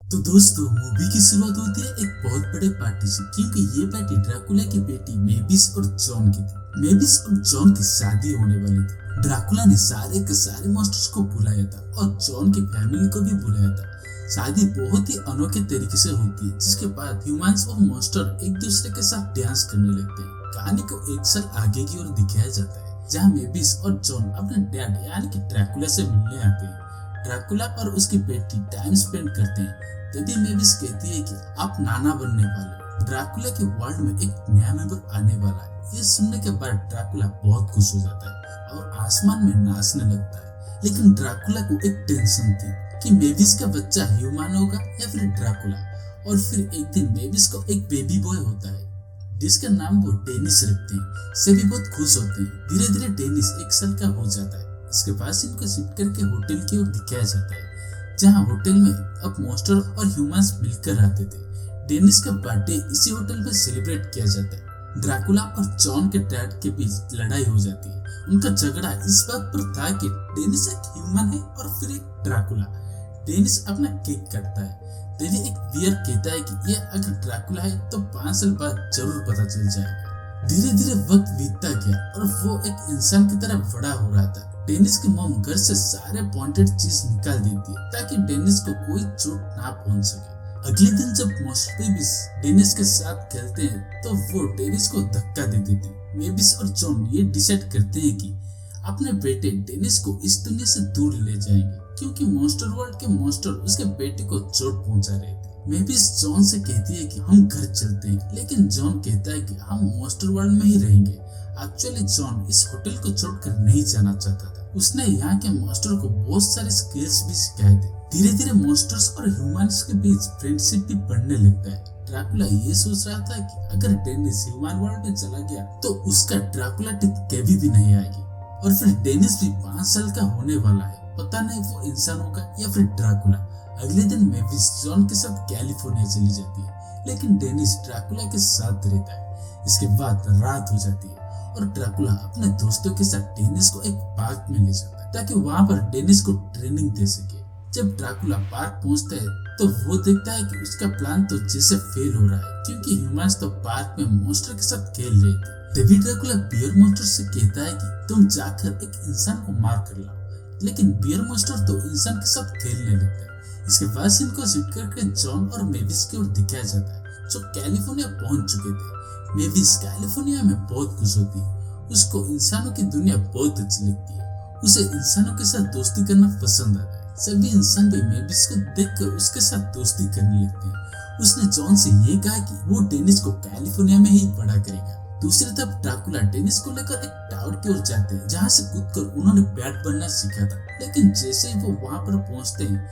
तो दोस्तों मूवी की शुरुआत होती है एक बहुत बड़े पार्टी से, क्योंकि ये पार्टी ड्रैकुला की बेटी मेविस और जॉन की थी। मेविस और जॉन की शादी होने वाली थी। ड्रैकुला ने सारे के सारे मॉन्स्टर्स को बुलाया था और जॉन की फैमिली को भी बुलाया था। शादी बहुत ही अनोखे तरीके से होती है, जिसके बाद ह्यूमंस और मॉन्स्टर एक दूसरे के साथ डांस करने लगते हैं। कहानी को एक साल आगे की ओर दिखाया जाता है, जहाँ मेविस और जॉन अपने डैड यानी कि ड्रैकुला से मिलने आते हैं। ड्रैकुला और उसकी बेटी टाइम स्पेंड करते हैं। तभी मेविस कहती है कि आप नाना बनने वाले। ड्रैकुला के वर्ल्ड में एक नया मेंबर आने वाला है। ये सुनने के बाद ड्रैकुला बहुत खुश हो जाता है और आसमान में नाचने लगता है। लेकिन ड्रैकुला को एक टेंशन थी कि मेविस का बच्चा ह्यूमन होगा या फिर ड्रैकुला। और फिर एक दिन मेविस को एक बेबी बॉय होता है, जिसका नाम वो डेनिस रखते हैं। सभी बहुत खुश होते हैं। धीरे धीरे डेनिस 1 साल का हो जाता है। इसके बाद इनको शिफ्ट करके होटल की ओर दिखाया जाता है, जहाँ होटल में अब मॉन्स्टर और ह्यूमंस मिलकर रहते थे। डेनिस का बर्थडे इसी होटल में सेलिब्रेट किया जाता है। ड्रैकुला और जॉन के डैड के बीच लड़ाई हो जाती है। उनका झगड़ा इस बात पर था कि डेनिस एक ह्यूमन है और फिर एक ड्रैकुला। डेनिस अपना केक काटता है, तभी एक बियर कहता है कि ये अगर ड्रैकुला है तो 5 साल बाद जरूर पता चल जाएगा। धीरे धीरे वक्त बीतता गया और वो एक इंसान की तरह बड़ा हो रहा था। डेनिस की मॉम घर से सारे पॉइंटेड चीज निकाल देती है ताकि डेनिस को कोई चोट ना पहुंच सके। अगले दिन जब मॉन्स्टर बेबीज डेनिस के साथ खेलते हैं तो वो डेनिस को धक्का दे देते हैं। मेविस और जॉन ये डिसाइड करते हैं कि अपने बेटे डेनिस को इस दुनिया से दूर ले जाएंगे, क्योंकि मॉन्स्टर वर्ल्ड के मॉन्स्टर उसके बेटे को चोट पहुंचा रहे थे। मेविस जॉन से कहती है कि हम घर चलते हैं, लेकिन जॉन कहता है कि हम मॉन्स्टर वर्ल्ड में ही रहेंगे। एक्चुअली जॉन इस होटल को छोड़कर नहीं जाना चाहता था। उसने यहाँ के मॉन्स्टर को बहुत सारे स्किल्स भी सिखाए थे। धीरे धीरे मॉन्स्टर्स और ह्यूमंस के बीच फ्रेंडशिप भी बढ़ने लगता है। ड्रैकुला ये सोच रहा था कि अगर डेनिस ह्यूमन वर्ल्ड में चला गया तो उसका ड्रैकुला टिप कभी भी नहीं आएगी। और फिर डेनिस भी 5 साल का होने वाला है। पता नहीं वो इंसान होगा या फिर ड्रैकुला। अगले दिन मेविस जॉन के साथ कैलिफोर्निया चली जाती है, लेकिन डेनिस ड्रैकुला के साथ रहता है। इसके बाद रात हो जाती है और ड्रैकुला अपने दोस्तों के साथ डेनिस को एक पार्क में ले जाता है ताकि वहाँ पर डेनिस को ट्रेनिंग दे सके। जब ड्रैकुला पार्क पहुँचता है तो वो देखता है कि उसका प्लान तो जैसे फेल हो रहा है, क्योंकि ह्यूमंस तो पार्क में मॉन्स्टर के साथ खेल रहे थे। तभी ड्रैकुला बियर मॉन्स्टर से कहता है कि तुम जाकर एक इंसान को मार कर लाओ, लेकिन बियर मॉन्स्टर तो इंसान के साथ खेलने लगता है। इसके बाद इनको शिफ्ट करके जॉन और मेविस की ओर दिखाया जाता है, जो कैलिफोर्निया पहुंच चुके थे। मेविस कैलिफोर्निया में बहुत खुश होती है। उसको इंसानों की दुनिया बहुत अच्छी लगती है। उसे इंसानों के साथ दोस्ती करना पसंद आता है। सभी इंसान भी मेविस को देखकर उसके साथ दोस्ती करने लगते हैं। उसने जॉन से ये कहा कि वो डेनिस को कैलिफोर्निया में ही बड़ा करेगा। दूसरी तरफ ड्रैकुला डेनिस को लेकर एक टावर की ओर जाते हैं, जहाँ से कूदकर उन्होंने बैट बनना सीखा था। लेकिन जैसे ही वो वहाँ पर पहुँचते हैं,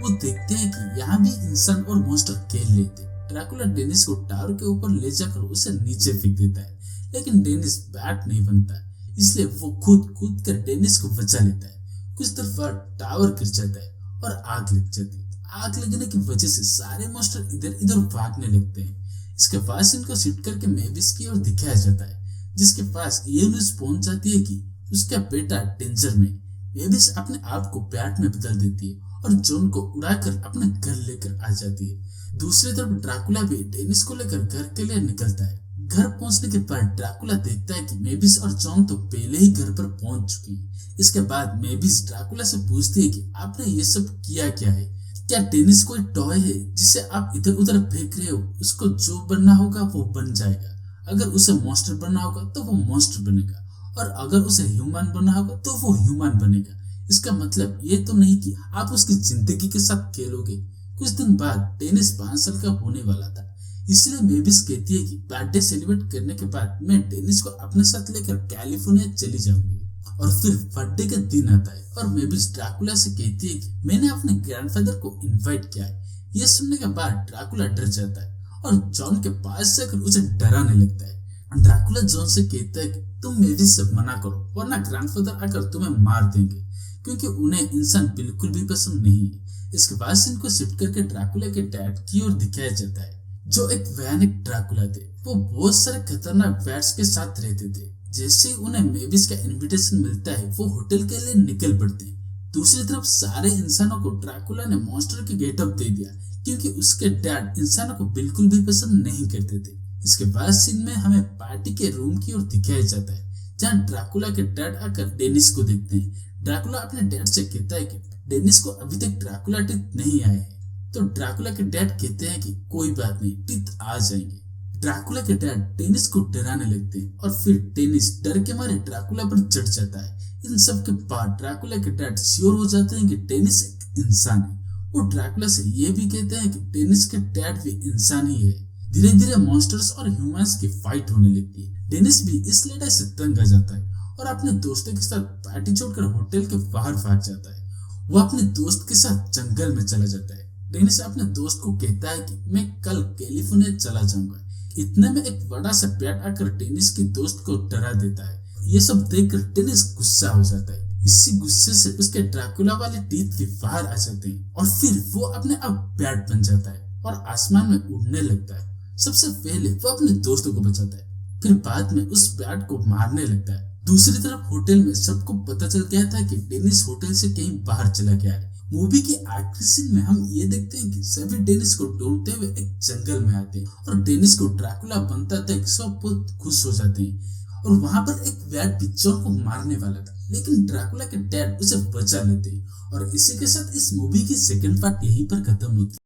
वो देखते हैं कि यहाँ भी इंसान और मॉन्स्टर खेल लेते। ड्रैकुला डेनिस को टावर के ऊपर ले जाकर उसे नीचे फेंक देता है, लेकिन डेनिस बैट नहीं बनता, इसलिए वो खुद कूद कर डेनिस को बचा लेता है। कुछ देर बाद टावर गिर जाता है और आग लग जाती है। आग लगने की वजह से सारे मॉन्स्टर इधर इधर भागने लगते हैं। इसके पास इनको शिफ्ट करके मेविस की ओर दिखाया जाता है, जिसके पास ये न्यूज पहुंच जाती है कि उसका बेटा डेंजर में। मेविस अपने आप को बैट में बदल देती है और जॉन को उड़ाकर अपने घर लेकर आ जाती है। दूसरी तरफ ड्रैकुला भी डेनिस को लेकर घर के लिए निकलता है। घर पहुंचने के बाद ड्रैकुला देखता है कि मेविस और जॉन तो पहले ही घर पर पहुंच चुके हैं। इसके बाद मेविस ड्रैकुला से पूछती है कि आपने ये सब किया क्या है? क्या डेनिस कोई टॉय है जिसे आप इधर उधर फेंक रहे हो? उसको जो बनना होगा वो बन जाएगा। अगर उसे मॉन्स्टर बनना होगा तो वो मॉन्स्टर बनेगा, और अगर उसे ह्यूमन बनना होगा तो वो ह्यूमन बनेगा। इसका मतलब ये तो नहीं कि आप उसकी जिंदगी के साथ खेलोगे। कुछ दिन बाद डेनिस 5 साल का होने वाला था, इसलिए मेविस कहती है कि बर्थडे सेलिब्रेट करने के बाद मैं डेनिस को अपने साथ लेकर कैलिफोर्निया चली जाऊंगी। और फिर बर्थडे का दिन आता है और मेविस ड्रैकुला से कहती है कि मैंने अपने ग्रैंडफादर को इनवाइट किया है। ये सुनने के बाद ड्रैकुला डर जाता है और जॉन के पास जाकर उसे डराने लगता है। ड्रैकुला जॉन से कहता है कि तुम मेविस से मना करो, वरना ग्रैंडफादर आकर तुम्हें मार देंगे, क्योंकि उन्हें इंसान बिल्कुल भी पसंद नहीं है। इसके बाद इनको शिफ्ट करके ड्रैकुला के डैड की ओर दिखाया जाता है, जो एक भयानक ड्रैकुला थे। वो बहुत सारे खतरनाक बैट्स के साथ रहते थे। जैसे उन्हें मेविस का इनविटेशन मिलता है, वो होटल के लिए निकल पड़ते हैं। दूसरी तरफ सारे इंसानों को ड्रैकुला ने मॉन्स्टर की गेटअप दे दिया, क्योंकि उसके डैड इंसानों को बिल्कुल भी पसंद नहीं करते थे। इसके बाद सीन में हमें पार्टी के रूम की ओर दिखाया जाता है, जहाँ ड्रैकुला के डैड आकर डेनिस को देखते हैं। ड्रैकुला अपने डैड से कहता है कि डेनिस को अभी तक ड्रैकुला टीथ नहीं आए हैं, तो ड्रैकुला के डैड कहते हैं कि कोई बात नहीं, टीथ आ जाएंगे। ड्रैकुला के डैड डेनिस को डराने लगते हैं और फिर डेनिस डर के मारे ड्रैकुला पर चढ़ जाता है। इन सब के बाद ड्रैकुला के डैड श्योर हो जाते हैं कि डेनिस एक इंसान है। वो ड्रैकुला से ये भी कहते हैं कि डेनिस के डैड भी इंसान ही है। धीरे धीरे मॉन्स्टर्स और ह्यूमंस की फाइट होने लगती है। डेनिस भी इस लड़ाई से तंग आ जाता है और अपने दोस्तों के साथ पार्टी छोड़कर होटल के बाहर भाग जाता है। वो अपने दोस्त के साथ जंगल में चला जाता है। डेनिस अपने दोस्त को कहता है कि मैं कल कैलिफोर्निया चला जाऊंगा। इतने में एक बड़ा सा पेड़ आकर डेनिस के दोस्त को डरा देता है। ये सब देखकर डेनिस गुस्सा हो जाता है। इसी गुस्से से उसके ड्रैकुला वाले टीथ भी बाहर आ जाते हैं और फिर वो अपने आप बैट बन जाता है और आसमान में उड़ने लगता है। सबसे पहले वो अपने दोस्तों को बचाता है, फिर बाद में उस बैट को मारने लगता है। दूसरी तरफ होटल में सबको पता चल गया था कि डेनिस होटल से कहीं बाहर चला गया है। मूवी के आखिरी सीन में हम ये देखते हैं कि सभी डेनिस को ढूंढते हुए एक जंगल में आते हैं और डेनिस को ड्रैकुला बनता देख सब बहुत खुश हो जाते हैं। और वहां पर एक बैट भी जॉन को मारने वाला था, लेकिन ड्रैकुला के डैड उसे बचा लेते हैं। और इसी के साथ इस मूवी की सेकंड पार्ट यहीं पर खत्म होती है।